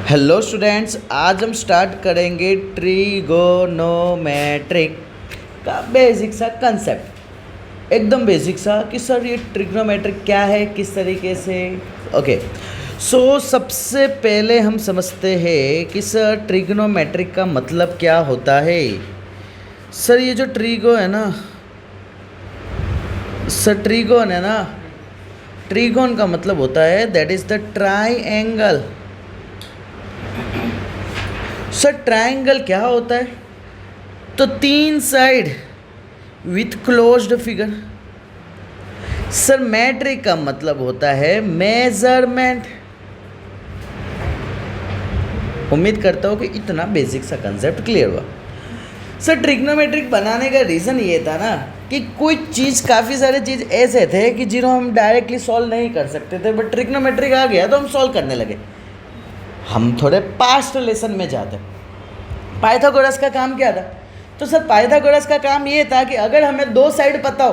Hello students, आज हम start करेंगे ट्रिगोनोमेट्रिक का बेसिक सा कंसेप्ट, एकदम बेसिक सा कि सर ये ट्रिग्नोमेट्रिक क्या है, किस तरीके से। ओके, सबसे पहले हम समझते हैं कि सर ट्रिग्नोमेट्रिक का मतलब क्या होता है। सर ये जो ट्रिगो है ना, सर ट्रिगोन है ना, ट्रिगोन का मतलब होता है that is the triangle. Sir triangle क्या होता है? तो तीन side with closed figure. Sir मैट्रिक का मतलब होता है मेजरमेंट। उम्मीद करता हूँ कि इतना बेसिक सा कंसेप्ट क्लियर हुआ। सर ट्रिग्नोमेट्रिक बनाने का रीज़न ये था ना कि कोई चीज़, काफ़ी सारे चीज़ ऐसे थे कि जिन्हों हम डायरेक्टली सॉल्व नहीं कर सकते थे, बट ट्रिग्नोमेट्रिक आ गया तो हम सॉल्व करने लगे। हम थोड़े पास्ट लेसन में जाते। पाइथागोरस का काम क्या था? तो सर पाइथागोरस का काम ये था कि अगर हमें दो साइड पता हो,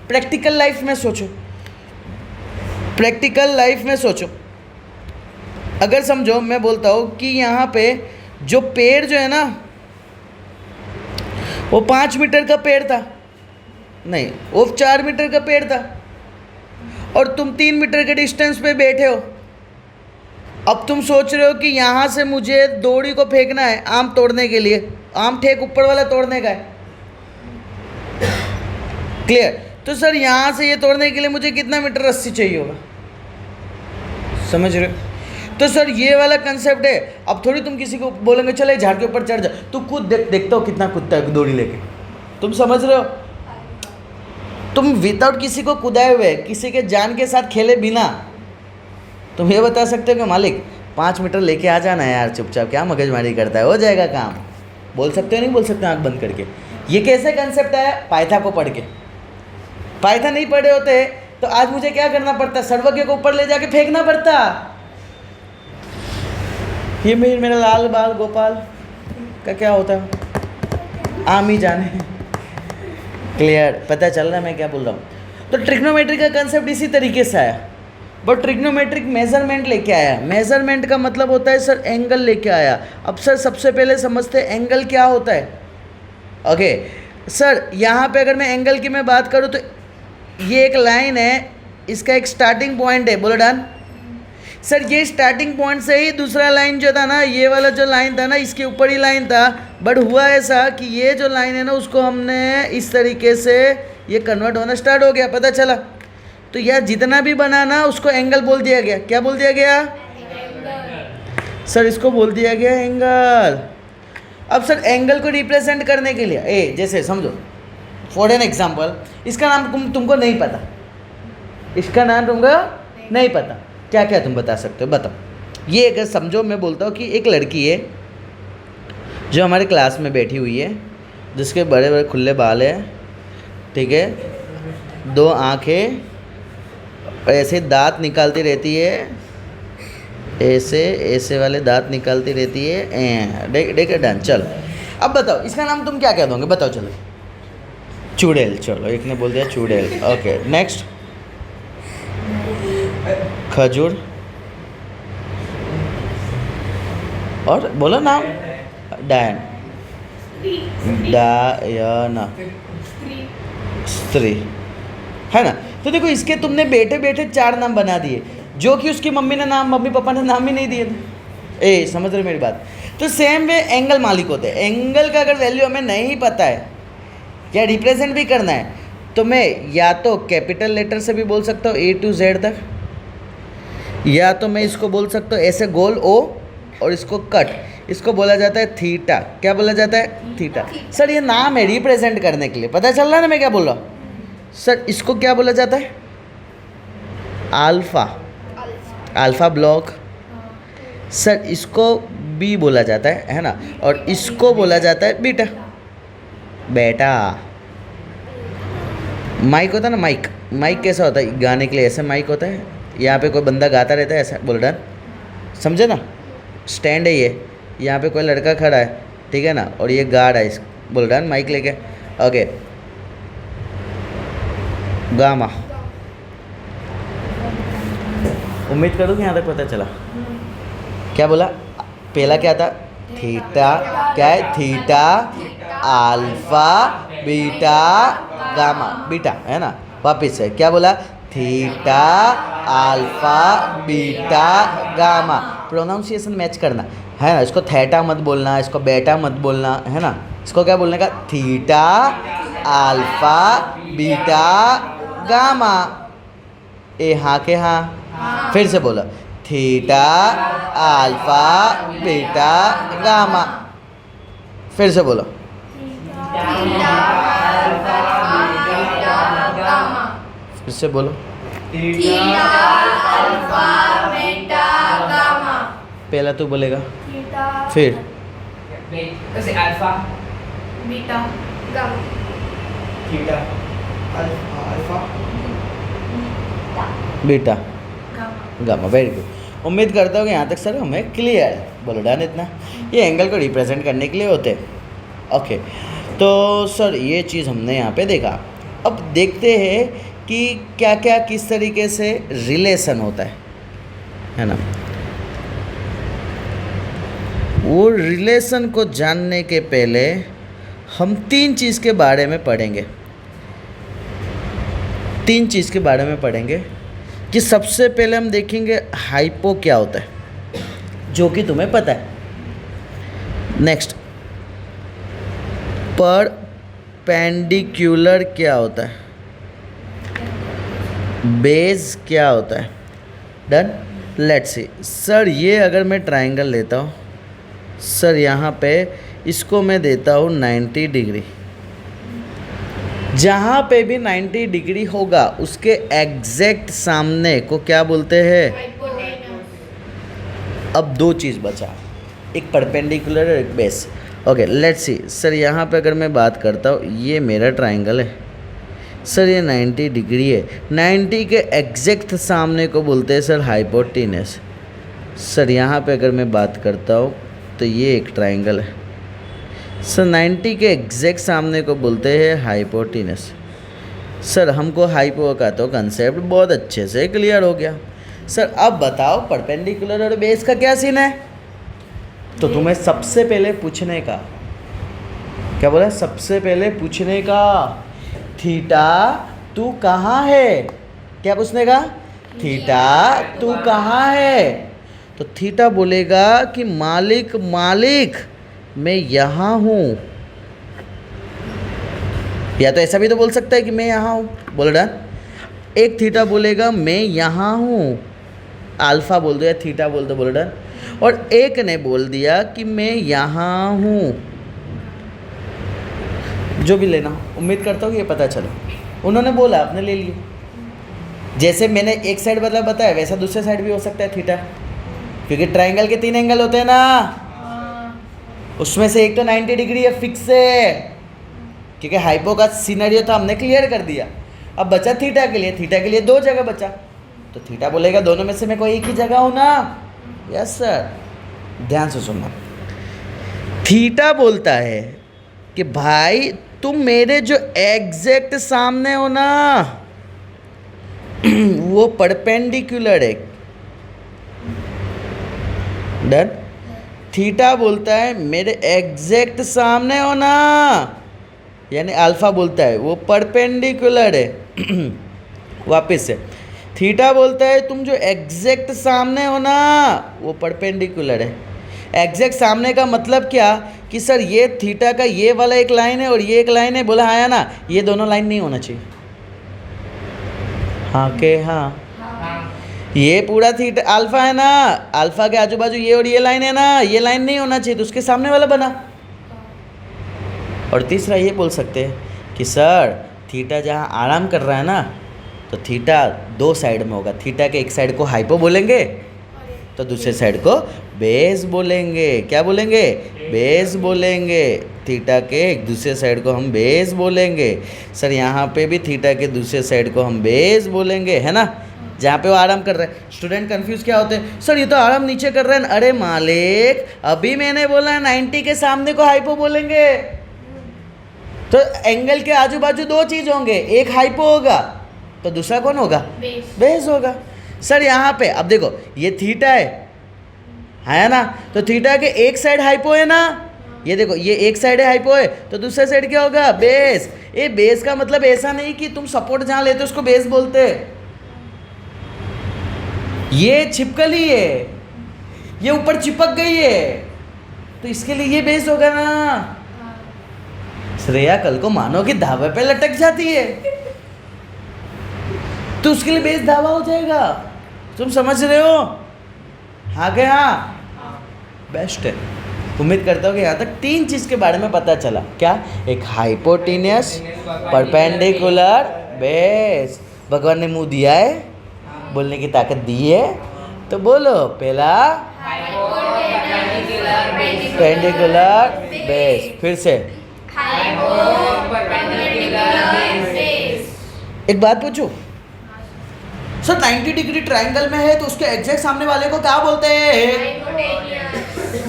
प्रैक्टिकल लाइफ में सोचो, प्रैक्टिकल लाइफ में सोचो, अगर समझो मैं बोलता हूँ कि यहाँ पे जो पेड़ जो है ना वो 5 मीटर का पेड़ था, नहीं वो 4 मीटर का पेड़ था, और तुम 3 मीटर के डिस्टेंस पे बैठे हो। अब तुम सोच रहे हो कि यहाँ से मुझे दोड़ी को फेंकना है आम तोड़ने के लिए, आम ठेक ऊपर वाला तोड़ने का है, क्लियर? तो सर यहाँ से ये तोड़ने के लिए मुझे कितना मीटर रस्सी चाहिए होगा, समझ रहे हो? तो सर ये वाला कंसेप्ट है। अब थोड़ी तुम किसी को बोलेंगे चले झाड़ के ऊपर चढ़ जा, तू खुद देखता हो कितना कूदता है दोड़ी लेके, तुम समझ रहे हो? तुम विदाउट किसी को कुदाए हुए, किसी के जान के साथ खेले बिना तुम ये बता सकते हो कि मालिक 5 मीटर लेके आ जाना है यार, चुपचाप क्या मगजमारी करता है, हो जाएगा काम। बोल सकते हो नहीं बोल सकते? आँख बंद करके। ये कैसे कंसेप्ट है? पाइथा को पढ़ के। पाइथा नहीं पढ़े होते तो आज मुझे क्या करना पड़ता? सर्वज्ञ को ऊपर ले जाके फेंकना पड़ता। ये मेरा लाल बाल गोपाल का क्या होता है, आम ही जाने। क्लियर? पता चल रहा है मैं क्या बोल रहा हूँ? तो ट्रिग्नोमेट्रिक का कंसेप्ट इसी तरीके से आया, बट ट्रिग्नोमेट्रिक मेजरमेंट लेके आया। मेजरमेंट का मतलब होता है सर एंगल लेके आया। अब सर सबसे पहले समझते हैं एंगल क्या होता है। ओके सर, यहाँ पे अगर मैं एंगल की मैं बात करूँ तो ये एक लाइन है, इसका एक स्टार्टिंग पॉइंट है, बोलो डन। सर ये स्टार्टिंग पॉइंट से ही दूसरा लाइन जो था ना, ये वाला जो लाइन था ना, इसके ऊपर ही लाइन था, बट हुआ ऐसा कि ये जो लाइन है ना उसको हमने इस तरीके से ये कन्वर्ट होना स्टार्ट हो गया, पता चला? तो यह जितना भी बना ना उसको एंगल बोल दिया गया। क्या बोल दिया गया? सर इसको बोल दिया गया एंगल। अब सर एंगल को रिप्रेजेंट करने के लिए जैसे समझो फॉर एन एग्जांपल, इसका नाम तुमको नहीं पता, इसका नाम तुमको नहीं पता, क्या क्या तुम बता सकते हो? बताओ। ये अगर समझो मैं बोलता हूँ कि एक लड़की है जो हमारे क्लास में बैठी हुई है, जिसके बड़े बड़े खुले बाल है, ठीक है, 2 आँखें, ऐसे दांत निकालती रहती है, ऐसे वाले दांत निकालती रहती है। देख डन। चलो अब बताओ इसका नाम तुम क्या कह दोगे? बताओ चलो। चुड़ैल। चलो एक ने बोल दिया चुड़ैल। ओके नेक्स्ट, खजूर, और बोलो नाम। डायना, स्त्री, है ना? तो देखो इसके तुमने बैठे बैठे 4 नाम बना दिए, जो कि उसकी मम्मी पापा ने नाम ही नहीं दिए थे। समझ रहे मेरी बात? तो सेम वे एंगल मालिक होते हैं। एंगल का अगर वैल्यू हमें नहीं पता है या रिप्रेजेंट भी करना है तो मैं या तो कैपिटल लेटर से भी बोल सकता हूँ A to Z तक, या तो मैं इसको बोल सकता हूँ ऐसे गोल O, और इसको कट, इसको बोला जाता है थीटा। क्या बोला जाता है? थीटा। सर ये नाम है रिप्रेजेंट करने के लिए, पता चल रहा है ना मैं क्या बोल रहा हूँ? सर इसको क्या बोला जाता है? Alpha, alpha block. सर इसको बी बोला जाता है ना? और इसको बोला जाता है बीटा, बेटा। माइक होता है ना, माइक, माइक कैसा होता है? गाने के लिए ऐसे माइक होता है, यहाँ पे कोई बंदा गाता रहता है ऐसा, बोल डन, समझे ना? स्टैंड है ये, यहाँ पे कोई लड़का खड़ा है, ठीक है ना, और ये गार्ड है, इस बोल डन माइक लेके। Okay gamma. उम्मीद करो कि यहाँ तक पता चला। क्या बोला? पहला क्या था? थीटा, क्या है? Theta alpha beta gamma, beta है ना। वापिस से क्या बोला? Theta alpha beta gamma. Pronunciation match करना है ना। इसको थीटा मत बोलना, इसको बेटा मत बोलना, है ना। इसको क्या बोलने का? Theta alpha beta gamma. ए हाँ के हाँ, फिर से बोलो, थीटा अल्फा बीटा गामा। फिर से बोलो, फिर से बोलो, थीटा अल्फा बीटा गामा। पहला तू बोलेगा, थीटा फिर Kasi alpha, beta gamma. theta, alpha, beta gamma. Gamma. Very good. उम्मीद करता हूँ कि यहाँ तक सर हमें क्लियर है। बोलो डन इतना। ये एंगल को रिप्रेजेंट करने के लिए होते हैं। ओके, तो सर ये चीज़ हमने यहाँ पे देखा। अब देखते हैं कि क्या क्या किस तरीके से रिलेशन होता है ना। वो रिलेशन को जानने के पहले हम तीन चीज़ के बारे में पढ़ेंगे। तीन चीज़ के बारे में पढ़ेंगे कि सबसे पहले हम देखेंगे हाइपो क्या होता है, जो कि तुम्हें पता है। नेक्स्ट, परपेंडिकुलर क्या होता है, बेस क्या होता है। डन। लेट्स सी सर, ये अगर मैं ट्रायंगल लेता हूँ सर, यहाँ पे इसको मैं देता हूँ 90 डिग्री। जहाँ पे भी 90 डिग्री होगा उसके एग्जैक्ट सामने को क्या बोलते हैं? अब दो चीज़ बचा, एक परपेंडिकुलर और एक base. Okay, let's see sir, यहाँ पे अगर मैं बात करता हूँ, ये मेरा ट्रायंगल है सर, ये 90 डिग्री है। 90 के एग्जैक्ट सामने को बोलते हैं सर हाइपोटेनस। सर यहाँ पे अगर मैं बात करता हूँ तो ये एक ट्रायंगल है सर, 90 के एग्जैक्ट सामने को बोलते हैं हाइपोटेनस। सर हमको हाइपो का तो कंसेप्ट बहुत अच्छे से क्लियर हो गया। सर अब बताओ परपेंडिकुलर और बेस का क्या सीन है? तो तुम्हें सबसे पहले पूछने का क्या बोला? सबसे पहले पूछने का, थीटा तू कहाँ है? क्या पूछने का? थीटा तू कहाँ है? तो थीटा बोलेगा कि मालिक मालिक मैं यहाँ हूँ। या तो ऐसा भी तो बोल सकता है कि मैं यहाँ हूँ। बोलो डन। एक थीटा बोलेगा मैं यहाँ हूँ, अल्फा बोल दो या थीटा बोल दो, बोलो डन। और एक ने बोल दिया कि मैं यहाँ हूँ। जो भी लेना, उम्मीद करता हूँ कि ये पता चले। उन्होंने बोला, आपने ले लिया। जैसे मैंने एक साइड मतलब बताया वैसा दूसरे साइड भी हो सकता है थीटा, क्योंकि ट्रायंगल के 3 एंगल होते हैं ना। उसमें से एक तो 90 डिग्री है, फिक्स है, क्योंकि हाइपो का सिनेरियो तो हमने क्लियर कर दिया। अब बचा थीटा के लिए। थीटा के लिए दो जगह बचा, तो थीटा बोलेगा दोनों में से मैं कोई एक ही जगह हूँ ना। यस सर, ध्यान से सुनना। थीटा बोलता है कि भाई तुम मेरे जो एग्जैक्ट सामने हो ना वो परपेंडिकुलर है। डन। थीटा बोलता है मेरे एग्जैक्ट सामने हो ना, यानी अल्फा बोलता है वो परपेंडिकुलर है। वापस से, थीटा बोलता है तुम जो एग्जैक्ट सामने हो ना वो परपेंडिकुलर है। एग्जैक्ट सामने का मतलब क्या कि सर ये थीटा का ये वाला एक लाइन है और ये एक लाइन है। बोला हाँ या ना? ये दोनों लाइन नहीं होना चाहिए। हाँ के हाँ, ये पूरा थीटा अल्फा है ना, अल्फा के आजू बाजू ये और ये लाइन है ना, ये लाइन नहीं होना चाहिए, तो उसके सामने वाला बना। और तीसरा ये बोल सकते हैं कि सर थीटा जहाँ आराम कर रहा है ना, तो थीटा दो साइड में होगा। थीटा के एक साइड को हाइपो बोलेंगे तो दूसरे साइड को बेस बोलेंगे। क्या बोलेंगे? बेस बोलेंगे। थीटा के एक दूसरे साइड को हम बेस बोलेंगे। सर यहाँ पे भी थीटा के दूसरे साइड को हम बेस बोलेंगे, है ना, जहाँ पे वो आराम कर रहा है। स्टूडेंट कंफ्यूज क्या होते हैं, सर ये तो आराम नीचे कर रहे हैं। अरे मालिक, अभी मैंने बोला 90 के सामने को हाइपो बोलेंगे, तो एंगल के आजू बाजू दो चीज़ होंगे, एक हाइपो होगा तो दूसरा कौन होगा? बेस होगा। सर यहाँ पे अब देखो ये थीटा है, है ना? तो थीटा के एक साइड हाइपो है ना, ये देखो ये एक साइड है हाइपो है, तो दूसरा साइड क्या होगा? बेस। ये बेस का मतलब ऐसा नहीं कि तुम सपोर्ट जहां लेते हो उसको बेस बोलते, ये छिपकली है, ये ऊपर चिपक गई है, तो इसके लिए ये बेस होगा ना। श्रेया कल को मानो कि धावे पे लटक जाती है तो उसके लिए बेस धावा हो जाएगा। तुम समझ रहे हो? हाँ क्या? हाँ, बेस्ट है। उम्मीद करता हूँ कि यहाँ तक 3 चीज़ के बारे में पता चला। क्या? एक हाइपोटेन्यूस, परपेंडिकुलर, बेस। भगवान ने मुंह दिया है, बोलने की ताकत दी है, तो बोलो पहला पेंडिकुलर बेस। फिर से एक बात पूछूं सर, 90 डिग्री ट्रायंगल में है तो उसके एग्जैक्ट सामने वाले को क्या बोलते हैं?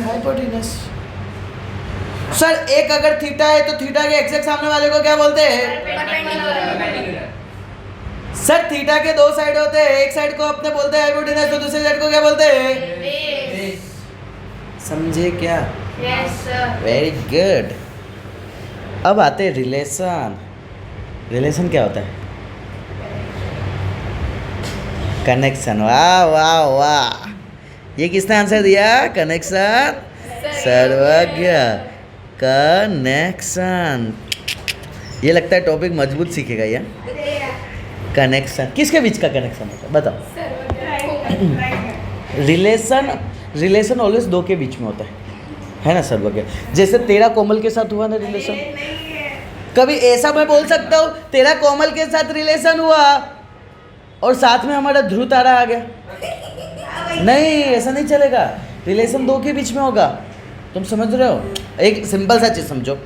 हाइपोटेन्यूस। सर एक अगर थीटा है तो थीटा के एग्जैक्ट सामने वाले को क्या बोलते हैं? सर थीटा के 2 साइड होते हैं, एक साइड को अपने बोलते हैं हाइपोटेन्यूस, तो दूसरे साइड को क्या बोलते हैं? समझे क्या? Yes sir. Very good. अब आते हैं रिलेशन। रिलेशन क्या होता है? कनेक्शन। वाह वाह वाह, ये किसने आंसर दिया? कनेक्शन। सर्वज्ञ। कनेक्शन, ये लगता है टॉपिक मजबूत सीखेगा ये। कनेक्शन किसके बीच का कनेक्शन होता है बताओ? रिलेशन ऑलवेज 2 के बीच में होता है ना सर्वज्ञ? जैसे तेरा कोमल के साथ हुआ ना रिलेशन, कभी ऐसा मैं बोल सकता हूँ तेरा कोमल के साथ रिलेशन हुआ और साथ में हमारा ध्रुव तारा आ गया? नहीं, ऐसा नहीं चलेगा। रिलेशन 2 के बीच में होगा। तुम समझ रहे हो? एक सिंपल सा चीज़ समझो,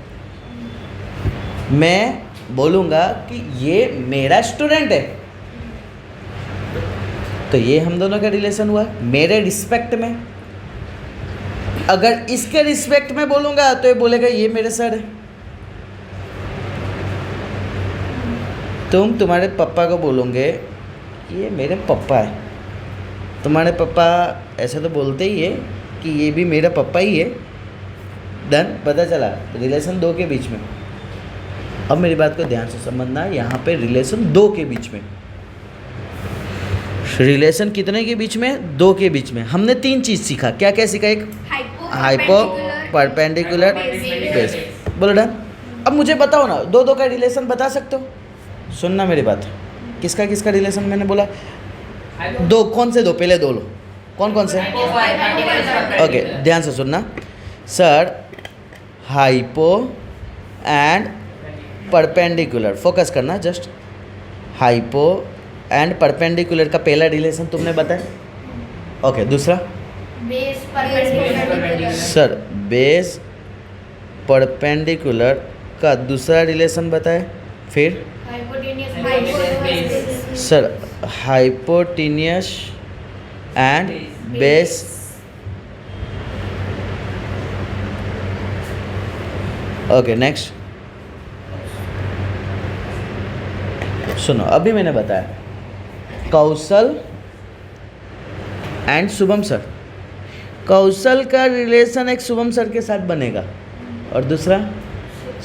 मैं बोलूँगा कि ये मेरा स्टूडेंट है, तो ये हम दोनों का रिलेशन हुआ मेरे रिस्पेक्ट में। अगर इसके रिस्पेक्ट में बोलूँगा तो ये बोलेगा ये मेरे सर है। तुम तुम्हारे पापा को बोलोगे ये मेरे पापा है, तुम्हारे पापा ऐसे तो बोलते ही है कि ये भी मेरा पापा ही है। डन, पता चला रिलेशन 2 के बीच में। अब मेरी बात को ध्यान से समझना, यहाँ पे रिलेशन 2 के बीच में। रिलेशन कितने के बीच में? 2 के बीच में। हमने 3 चीज़ सीखा। क्या क्या सीखा? एक हाइपो, परपेंडिकुलर, बेस। बोलो डन। अब मुझे बताओ ना, 2 का रिलेशन बता सकते हो? सुनना मेरी बात, किसका किसका रिलेशन मैंने बोला? 2। कौन से 2? पहले 2 लो। कौन कौन से? ओके, ध्यान से सुनना sir. Hypo and perpendicular, focus करना जस्ट। हाइपो एंड परपेंडिकुलर का पहला रिलेशन तुमने बताया। ओके, दूसरा? Base perpendicular. Sir base perpendicular का दूसरा रिलेशन बताए। फिर sir hypotenuse and base. Okay, next सुनो, अभी मैंने बताया कौशल एंड शुभम सर। कौशल का रिलेशन एक शुभम सर के साथ बनेगा और दूसरा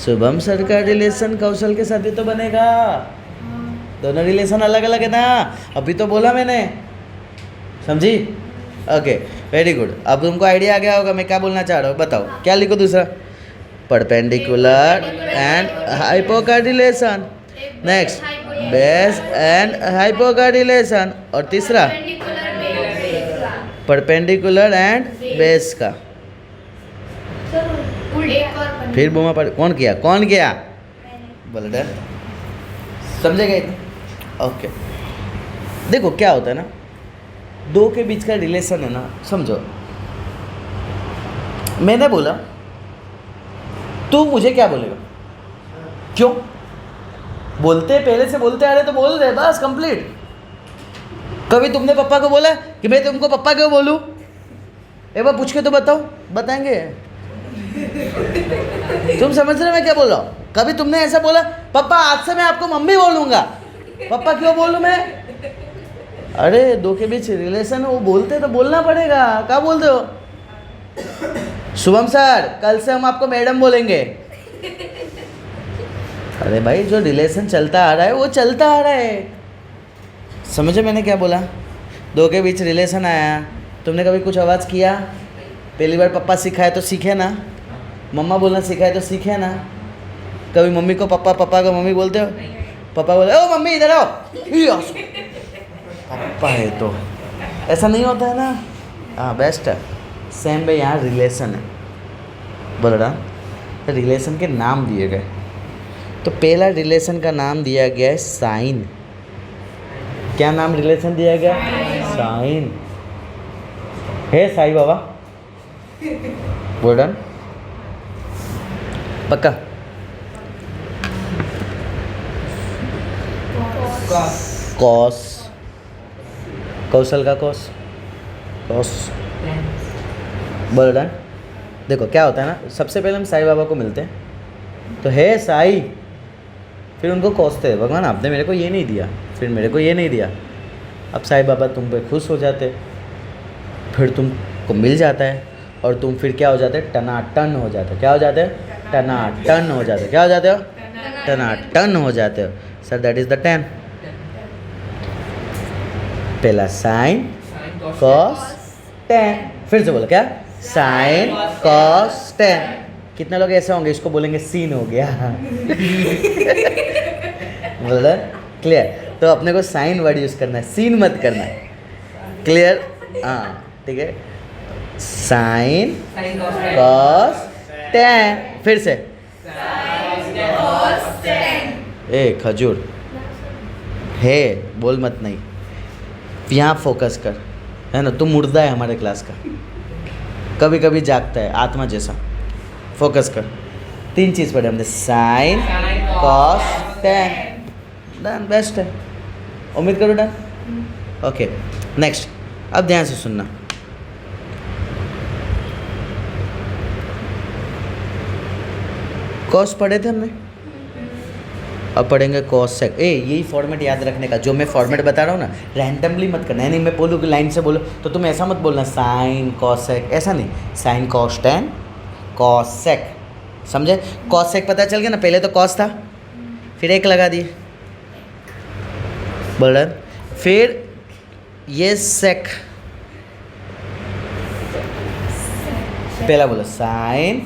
शुभम सर का रिलेशन कौशल के साथ ही तो बनेगा। दोनों रिलेशन अलग अलग है ना, अभी तो बोला मैंने, समझी? Okay, very good. अब तुमको आइडिया आ गया होगा मैं क्या बोलना चाह रहा हूँ। बताओ क्या लिखो दूसरा? परपेंडिकुलर एंड हाइपो का relation. Next base and hypo का रिलेशन। और तीसरा परपेंडिकुलर एंड बेस का। फिर बोमा पर कौन किया? कौन किया? बोलो डर, समझेगा इतना? ओके, देखो क्या होता है ना, 2 के बीच का रिलेशन है ना, समझो। मैंने बोला तू मुझे क्या बोलेगा? क्यों बोलते पहले से बोलते आ रहे तो बोल रहे, बस कंप्लीट। कभी तुमने पापा को बोला कि मैं तुमको पापा क्यों बोलूं? एक बार पूछ के तो बताओ, बताएंगे? तुम समझ रहे मैं क्या बोल रहा हूँ? कभी तुमने ऐसा बोला पापा आज से मैं आपको मम्मी बोलूँगा? पापा क्यों बोलूँ मैं? अरे 2 के बीच रिलेशन है, वो बोलते तो बोलना पड़ेगा। क्या बोलते हो? शुभम सर, कल से हम आपको मैडम बोलेंगे। अरे भाई, जो रिलेशन चलता आ रहा है वो चलता आ रहा है। समझे मैंने क्या बोला? दो के बीच रिलेशन आया, तुमने कभी कुछ आवाज़ किया? पहली बार पापा सिखाए तो सीखे ना, मम्मा बोलना सिखाए तो सीखे ना। कभी मम्मी को पापा, पापा को मम्मी बोलते हो? पापा बोले ओ मम्मी इधर आओ, पापा है तो ऐसा नहीं होता है ना। हाँ बेस्ट है। सेम भाई यहाँ रिलेशन है, बोल रहा रिलेशन के नाम दिए गए। तो पहला रिलेशन का नाम दिया गया है साइन। क्या नाम रिलेशन दिया गया? साइन। है साईं बाबा, बोल रहा पक्का? कॉस, कौशल का कॉस, कॉस बोल रहा है। देखो क्या होता है ना, सबसे पहले हम साईं बाबा को मिलते हैं तो है साई, फिर उनको कोसते हैं, भगवान आपने मेरे को ये नहीं दिया, फिर मेरे को ये नहीं दिया। अब साईं बाबा तुम पे खुश हो जाते, फिर तुमको मिल जाता है और तुम फिर क्या हो जाते? टनाटन हो जाते। क्या हो जाते? टनाटन हो जाते। क्या हो जाते हो? टनाटन हो जाते हो। Sir that is the 10। पहला साइन कॉस टेन, फिर से बोलो क्या? Sign cos ten. कितने लोग ऐसे होंगे इसको बोलेंगे सीन हो गया? बोल क्लियर? तो अपने को साइन वर्ड यूज करना है, सीन मत करना है। क्लियर? हाँ ठीक है। साइन कॉस टेन, फिर से ए खजूर है, बोल मत नहीं, यहाँ फोकस कर, है ना? तू मुर्दा है हमारे क्लास का, कभी कभी जागता है आत्मा जैसा। फोकस कर। 3 चीज़ पढ़े हमने, sign cos ten. Done, best है, उम्मीद करो डन। ओके नेक्स्ट, अब ध्यान से सुनना। कॉस पढ़े थे हमने, अब पढ़ेंगे कॉस सेक। यही फॉर्मेट याद रखने का, जो मैं फॉर्मेट बता रहा हूँ ना, रैंडमली मत करना। नहीं मैं बोलूँ कि लाइन से बोलो तो तुम ऐसा मत बोलना साइन कॉस सेक, ऐसा नहीं। Sine cos tan cos sec, समझे? कॉस सेक पता चल गया ना? पहले तो कॉस था, फिर एक लगा दिए, बोल रहे, फिर ये सेक। पहला बोलो sine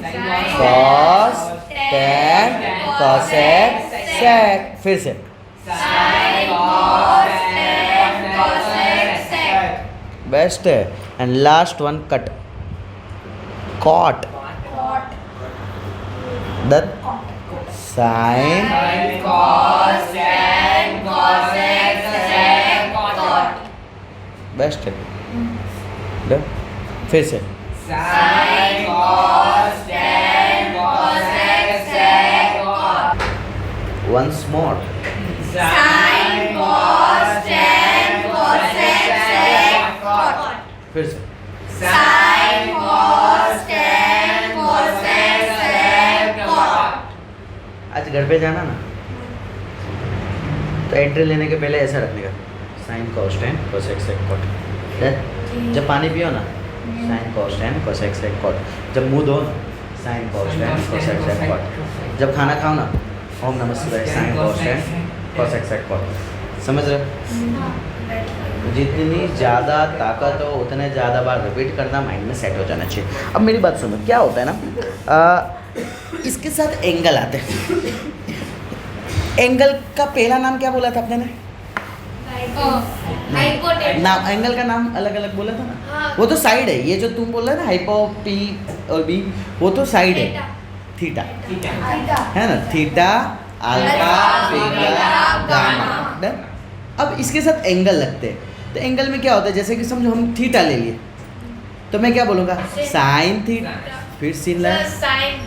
cos tan cosec sec, फिर से बेस्ट है। And last one cut, cot. Done. Sine best है। डन, फिर से once more फिर से आज घर पे जाना ना, तो एंट्री लेने के पहले ऐसा रखने का, sine cos tan cosec sec cot. जब पानी पियो ना, sine cos tan cosec sec cot. जब मुंह धो ना, sine cos tan cosec sec cot. जब खाना खाओ ना, ओम नमः शिवाय, sine cos tan cosec sec cot. समझ रहे हो? जितनी ज़्यादा ताकत हो उतने ज़्यादा बार रिपीट करना, माइंड में सेट हो जाना चाहिए। अब मेरी बात सुनो, क्या होता है ना, इसके साथ एंगल आते हैं। एंगल का पहला नाम क्या बोला था आपने ने? नाम, एंगल का नाम अलग अलग बोला था ना। वो तो साइड है, ये जो तुम बोल रहे ना हाइपो पी और बी, वो तो साइड है। थीटा है ना, थीटा अल्फा बीटा गामा। अब इसके साथ एंगल लगते हैं, तो एंगल में क्या होता है, जैसे कि समझो हम थीटा ले लिए, तो मैं क्या बोलूँगा? साइन थीटा, फिर सीन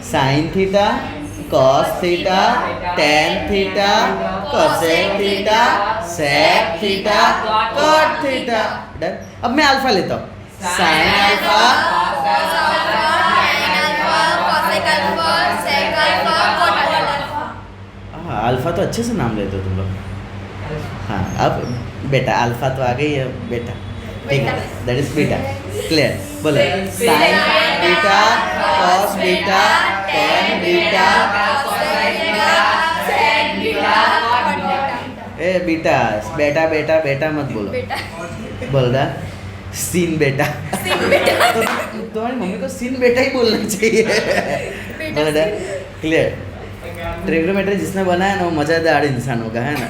sine theta cos theta tan theta cosec theta sec theta cot theta. Done. अब मैं अल्फा लेता हूँ, साइन अल्फा अल्फा तो अच्छे से नाम लेते हो तुम लोग। हाँ अब बेटा अल्फा तो आ गई है बेटा, ठीक है, दैट इज बीटा। क्लियर? बोलो sign beta cos beta tan beta A बेटा बेटा बेटा बेटा मत बोलो बोल रहा सीन बेटा तो तुम्हारी मम्मी को सीन बेटा ही बोलना चाहिए बोल रहा क्लियर ट्रिग्नोमेट्री जिसने बनाया ना वो मज़ेदार इंसान होगा है ना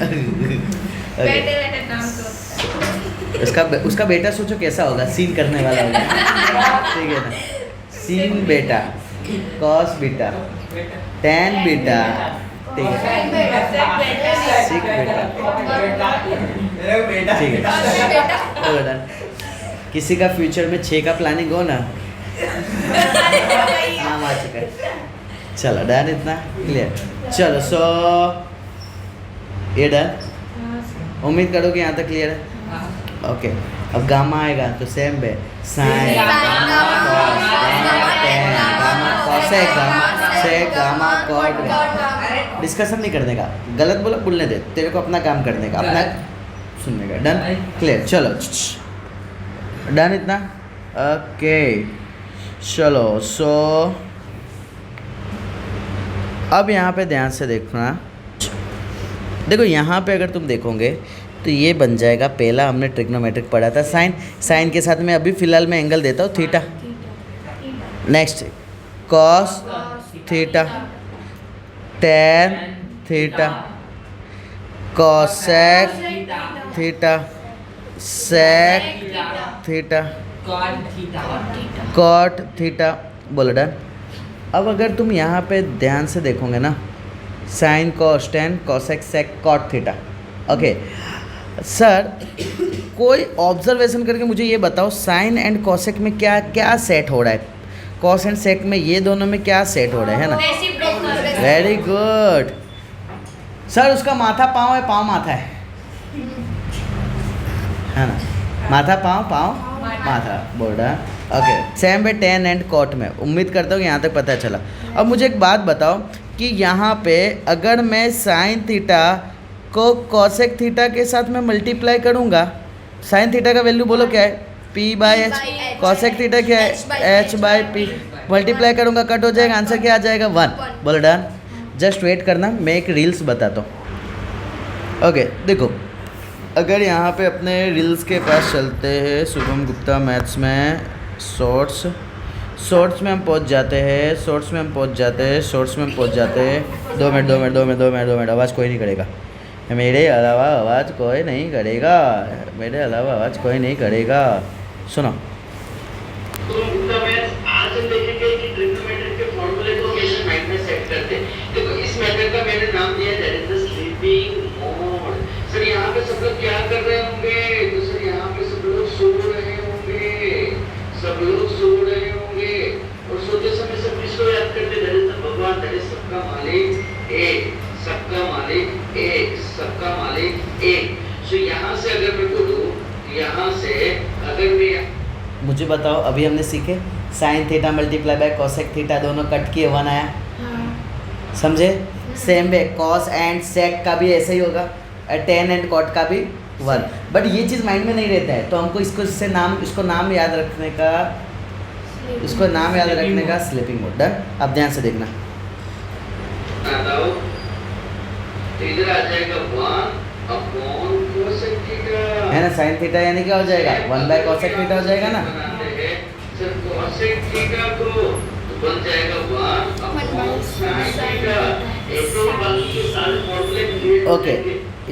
उसका बेटा सोचो कैसा होगा सीन करने वाला होगा ठीक है ना सीन बेटा कॉस बेटा tan बेटा ठीक है सीख बेटा ठीक है चलो डन किसी का फ्यूचर में 6 का प्लानिंग हो ना नाम आ चुका है चलो डन इतना क्लियर चलो सो ये डन उम्मीद करो कि यहाँ तक क्लियर है ओके अब गामा आएगा तो सेम है sine gamma cosec gamma cot discussion नहीं करने का गलत बोला बोलने दे तेरे को अपना काम करने का अपना सुनने का डन क्लियर चलो डन इतना ओके चलो सो अब यहाँ पे ध्यान से देखना देखो यहाँ पे अगर तुम देखोगे तो ये बन जाएगा पहला हमने ट्रिग्नोमेट्रिक पढ़ा था साइन के साथ में अभी फ़िलहाल मैं एंगल देता हूँ theta next cos theta tan theta cosec theta sec theta cot theta बोलो डन अब अगर तुम यहाँ पे ध्यान से देखोगे ना sine cos tan cosec sec cot theta okay sir कोई ऑब्जर्वेशन करके मुझे ये बताओ साइन एंड कॉसेक में क्या क्या सेट हो रहा है कॉस एंड सेक में ये दोनों में क्या सेट हो रहा है ना वेरी गुड सर उसका माथा पाँव है पाँव माथा है ना माथा पाँव माथा बोल रहा okay same way tan and cot में उम्मीद करता हूँ कि यहाँ तक पता चला अब मुझे एक बात बताओ कि यहाँ पे अगर मैं साइन थीटा को कॉसेक थीटा के साथ में मल्टीप्लाई करूँगा साइन थीटा का वैल्यू बोलो क्या है p by H cosec theta क्या है h बाई पी मल्टीप्लाई करूँगा कट हो जाएगा आंसर क्या आ जाएगा 1 बोलो डन जस्ट वेट करना मैं एक रील्स बताता हूँ ओके देखो अगर यहाँ पे अपने रील्स के पास चलते हैं शुभम गुप्ता मैथ्स में शॉर्ट्स में हम पहुँच जाते हैं शॉर्ट्स में हम पहुँच जाते हैं 2 मिनट आवाज़ कोई नहीं करेगा मेरे अलावा आवाज़ कोई नहीं करेगा सुनो तो आज हम देखेंगे कि ट्रिग्नोमेट्री के फॉर्मूले को कैसे माइंड में सेट करते हैं देखो इस मेथड का मैंने नाम दिया that is the sleeping mode sir यहाँ पे सब लोग क्या कर रहे होंगे तो सर यहाँ पे सब लोग सो रहे होंगे और सोते समय सब किसको याद करते दैट इज द भगवान दैट इज सबका मालिक एक सो यहाँ से अगर मैं बोलूँ यहाँ से अगर मैं मुझे बताओ अभी हमने सीखे sine theta multiply by cosec theta दोनों कट किए 1 आया समझे सेम वे कॉस एंड सेक का भी ऐसा ही होगा tan एंड कॉट का भी 1 बट ये चीज़ माइंड में नहीं रहता है तो हमको इसको नाम याद रखने का स्लीपिंग मोड डन अब ध्यान से देखना तो इधर आ जाएगा 1 अपॉन कोसेक थीटा है ना साइन थीटा यानी क्या हो जाएगा 1 बाय कॉसेक थीटा हो जाएगा ना सर कोसेक थीटा को बन जाएगा 1 अपॉन साइन थीटा ऐसे ही बाकी सारे फॉर्मूले ओके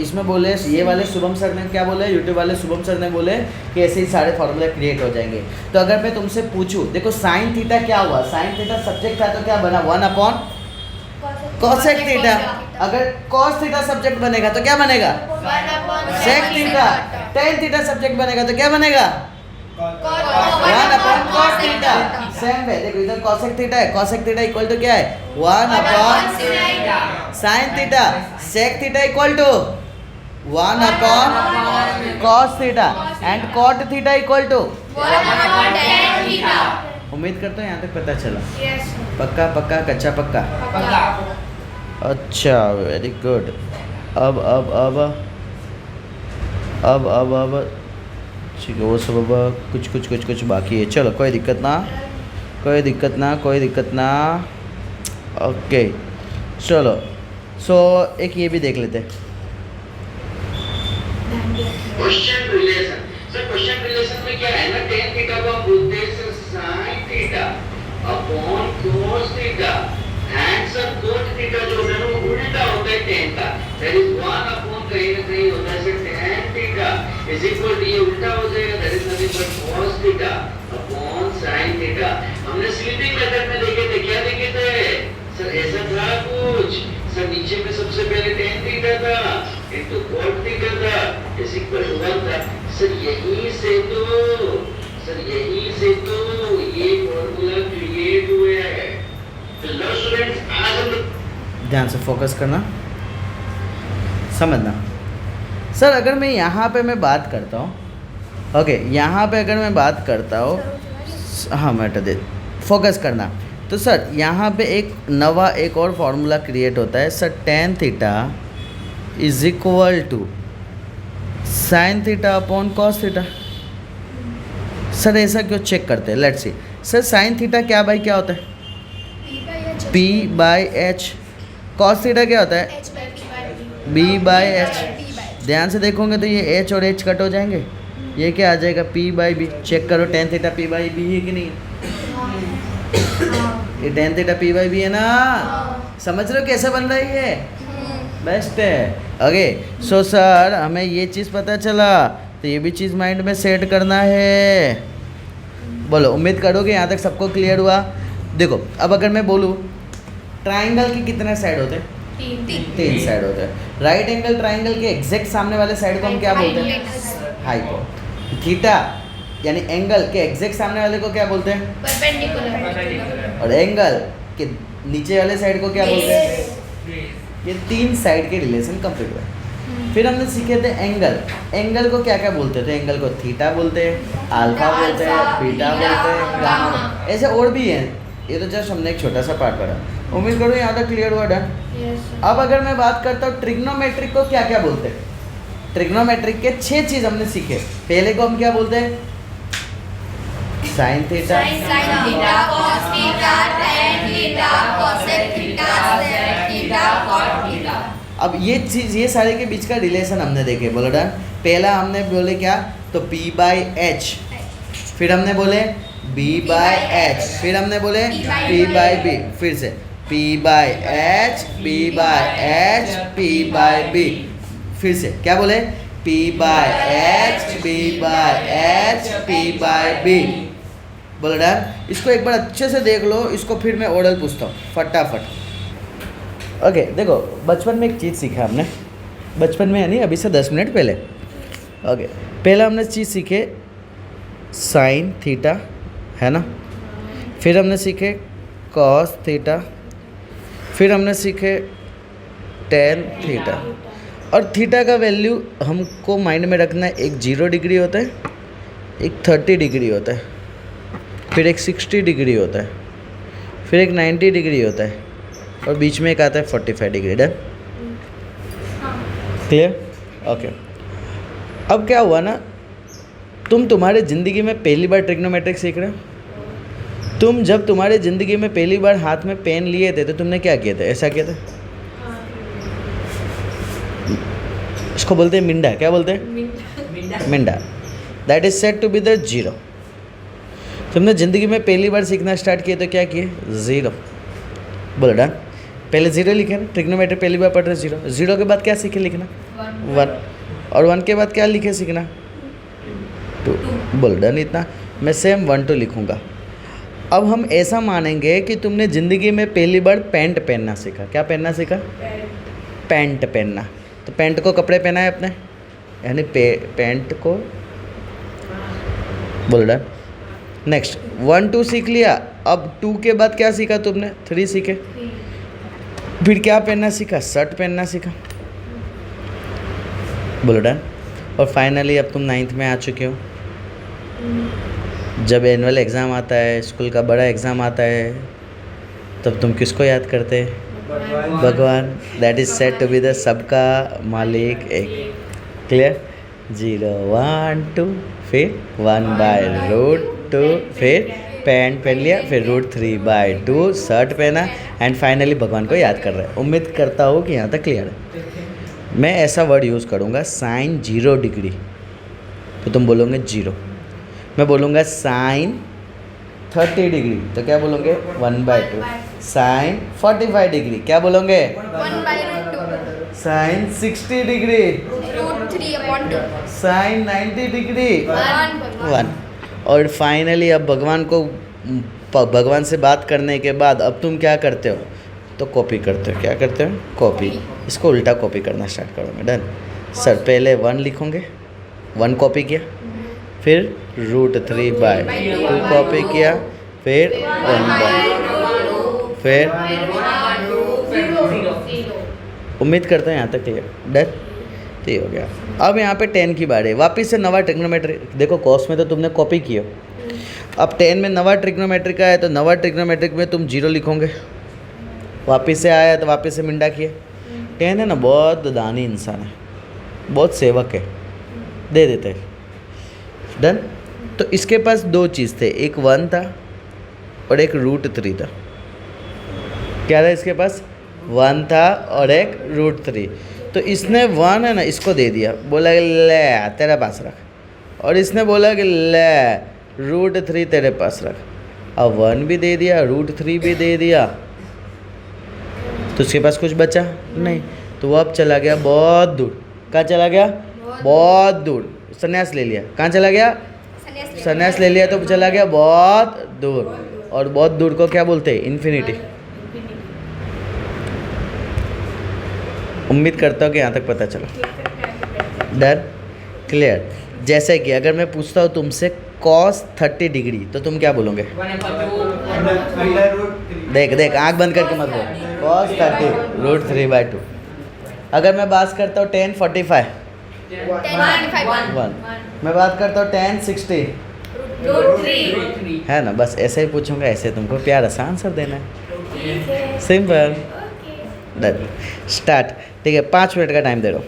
इसमें बोले ये वाले शुभम सर ने क्या बोले यूट्यूब वाले शुभम सर ने बोले कि ऐसे ही सारे फॉर्मूले क्रिएट हो जाएंगे तो अगर मैं तुमसे पूछूं देखो साइन थीटा क्या हुआ साइन थीटा सब्जेक्ट था तो क्या बना 1 अपॉन कॉसेक थीटा अगर कॉस थीटा सब्जेक्ट बनेगा तो क्या बनेगा sec theta tan theta subject बनेगा तो क्या बनेगा 1 अपॉन कॉस थीटा सेम है देखो इधर कॉसेक थीटा है कॉसेक थीटा इक्वल टू क्या है 1 upon sine theta sec theta equal to 1 upon cos theta and cot theta equal to उम्मीद करता हूँ यहाँ तक पता चला पक्का कच्चा पक्का अच्छा वेरी गुड अब ठीक है वो सब अब कुछ बाकी है चलो कोई दिक्कत ना कोई दिक्कत ना ओके चलो सो एक ये भी देख लेते हैं question relation. Sir question relation में क्या है ना, tan थीटा को हम बोलते हैं sin theta upon cos theta and sir cos theta जो होता है ना वो उल्टा होता है tan का, दैट इज 1 अपॉन कहीं ना कहीं होता है sir tan theta is equal to ये उल्टा हो जाएगा, that is nothing but cos theta upon sin theta. हमने स्लीपिंग मेथड में देखे थे, क्या देखे थे सर, ऐसा था कुछ सर, नीचे में सबसे पहले tan थीटा था इनटू cot थीटा था इज इक्वल टू 1 था सर, यहीं से तो ये फॉर्मूला क्रिएट हुआ है। तो लो स्टूडेंट्स, आज हम लोग ध्यान से फोकस करना समझना। सर अगर मैं यहाँ पे मैं बात करता हूँ ओके, यहाँ पे अगर मैं बात करता हूँ हाँ मैं दे फोकस करना, तो सर यहाँ पे एक और फार्मूला क्रिएट होता है sir, tan theta is equal to sin theta upon cos theta. Sir ऐसा क्यों चेक करते हैं, let's see sir, sin theta क्या बाई क्या होता है P by H, cos theta क्या होता है B बाई H। ध्यान से देखोगे तो ये H और H कट हो जाएंगे, ये क्या आ जाएगा P बाई B। चेक करो tan theta P by B है कि नहीं, ये tan theta P by B है ना, समझ रहे हो कैसे बन रहा है ये, बेस्ट है। ओके सो सर हमें ये चीज़ पता चला, तो ये भी चीज़ माइंड में सेट करना है। बोलो, उम्मीद करोगे यहाँ तक सबको क्लियर हुआ। देखो अब अगर मैं बोलूँ ट्राइंगल के कितने साइड होते हैं, 3 साइड होते हैं। राइट एंगल ट्राइंगल के एग्जैक्ट सामने वाले साइड को हम क्या बोलते हैं, हाइपो। थीटा यानी एंगल के एग्जैक्ट सामने वाले को क्या बोलते हैं, परपेंडिकुलर। और एंगल के नीचे वाले साइड को क्या बोलते हैं। ये 3 साइड के रिलेशन कंप्लीट हुए। फिर हमने सीखे थे एंगल को क्या क्या बोलते थे, एंगल को थीटा बोलते हैं, अल्फा बोलते हैं, बीटा बोलते हैं, गामा, ऐसे और भी हैं। ये तो जस्ट हमने एक छोटा सा पार्ट पढ़ा, उम्मीद करो यहाँ तक क्लियर हुआ, डन। अब अगर मैं बात करता हूँ ट्रिग्नोमेट्रिक को क्या क्या बोलते हैं, ट्रिग्नोमेट्रिक के 6 चीज़ हमने सीखे। पहले को हम क्या बोलते हैं, साइन थीटा, अब ये चीज़ ये सारे के बीच का रिलेशन हमने देखे, बोलो डन। पहला हमने बोले क्या, तो P बाई H, फिर हमने बोले B बाई H, फिर हमने बोले P बाई B, फिर से P by H, B by H, P by B, फिर से क्या बोले P by H, B by H, P by B, बोलो डन। इसको एक बार अच्छे से देख लो, इसको फिर मैं ओरल पूछता हूँ फटाफट। ओके देखो, बचपन में एक चीज़ सीखा हमने, बचपन में यानी अभी से 10 मिनट पहले। ओके पहला हमने चीज़ सीखे साइन थीटा, है ना, फिर हमने सीखे कॉस थीटा, फिर हमने सीखे टेन थीटा। और थीटा का वैल्यू हमको माइंड में रखना है, एक 0 डिग्री होता है, एक 30 डिग्री होता है, फिर एक 60 डिग्री होता है, फिर एक 90 डिग्री होता है, और बीच में एक आता है 45 डिग्री। Done, clear, okay. अब क्या हुआ ना, तुम्हारे ज़िंदगी में पहली बार ट्रिग्नोमेट्रिक सीख रहे हो। जब तुम्हारे ज़िंदगी में पहली बार हाथ में पेन लिए थे तो तुमने क्या किया था, ऐसा किया था, इसको बोलते हैं मिंडा, क्या बोलते हैं मिंडा, that is said to be the 0। तुमने ज़िंदगी में पहली बार सीखना स्टार्ट किया तो क्या किए, 0, बोलो डन। पहले 0 लिखे ना, ट्रिग्नोमेट्री पहली बार पढ़ रहे 0, 0 के बाद क्या सीखे लिखना 1, और 1 के बाद क्या लिखे सीखना 2, बोलो डन। इतना मैं सेम 1 2 लिखूँगा। अब हम ऐसा मानेंगे कि तुमने ज़िंदगी में पहली बार पैंट पहनना सीखा। क्या पहनना सीखा, पैंट पहनना। तो पैंट को कपड़े पहनाए अपने, यानी पैंट को, बोलो डन। नेक्स्ट 1 2 सीख लिया। अब 2 के बाद क्या सीखा तुमने, 3 सीखे। फिर क्या पहनना सीखा, शर्ट पहनना सीखा, बोलो डन। और फाइनली अब तुम 9th में आ चुके हो। जब एनुअल एग्ज़ाम आता है, स्कूल का बड़ा एग्ज़ाम आता है, तब तुम किसको याद करते हैं, भगवान। That is said to be the सबका मालिक एक। क्लियर, 0 1 2, फिर 1/√2, फिर पैंट पहन लिया, फिर √3/2 शर्ट पहना एंड फाइनली भगवान को याद कर रहे हैं। उम्मीद करता हूँ कि यहाँ तक क्लियर है। मैं ऐसा वर्ड यूज़ करूँगा साइन 0 डिग्री, तो तुम बोलोगे 0। मैं बोलूँगा साइन 30 डिग्री, तो क्या बोलोगे 1/2। साइन 45 डिग्री, क्या बोलोगे 1/√2. Sine 60 degree. √3/2. Sine 90 degree 1. 1। और फाइनली अब भगवान से बात करने के बाद अब तुम क्या करते हो, तो कॉपी करते हो। क्या करते हो, कॉपी। इसको उल्टा कॉपी करना स्टार्ट करोगे। डन। सर पहले 1 लिखोगे, 1 कॉपी किया, फिर √3/2 कॉपी किया, फिर 1/2, फिर उम्मीद करते हैं यहाँ तक क्लियर। डन। तो ये हो गया। अब यहाँ पे 10 की बारी है। वापिस से नवा ट्रिग्नोमेट्री, देखो कॉस में तो तुमने कॉपी किया, अब 10 में नवा ट्रिग्नोमेट्रिक आया तो नवा ट्रिग्नोमेट्रिक में तुम 0 लिखोगे। वापिस से आया तो वापिस से मिंडा किए। 10 है ना, बहुत दानी इंसान है, बहुत सेवक है, दे देते हैं। डन। तो इसके पास 2 चीज़ थे, एक 1 था और एक √3 था। क्या था इसके पास, 1 था और एक √3। तो इसने 1 है ना, इसको दे दिया, बोला कि ले तेरे पास रख, और इसने बोला कि ले √3 तेरे पास रख। अब 1 भी दे दिया, √3 भी दे दिया, तो उसके पास कुछ बचा नहीं। तो वो अब चला गया बहुत दूर। कहाँ चला गया, बहुत दूर। संन्यास ले लिया। कहाँ चला गया, संन्यास ले लिया, तो चला गया बहुत दूर। और बहुत दूर को क्या बोलते हैं, इन्फिनिटी। उम्मीद करता हूँ कि यहाँ तक पता चला। Done, clear. जैसे कि अगर मैं पूछता हूँ तुमसे cos 30 डिग्री, तो तुम क्या बोलोगे, 1/√3. देख आंख बंद करके मत बोल, cos 30 √3/2। अगर मैं बात करता हूँ tan 45 1, मैं बात करता हूँ tan 60 √3. है ना। बस ऐसे ही पूछूंगा, ऐसे तुमको प्यारा सा आंसर देना है। सिंपल। डन। स्टार्ट। ठीक है, 5 मिनट का टाइम दे रहा हूँ।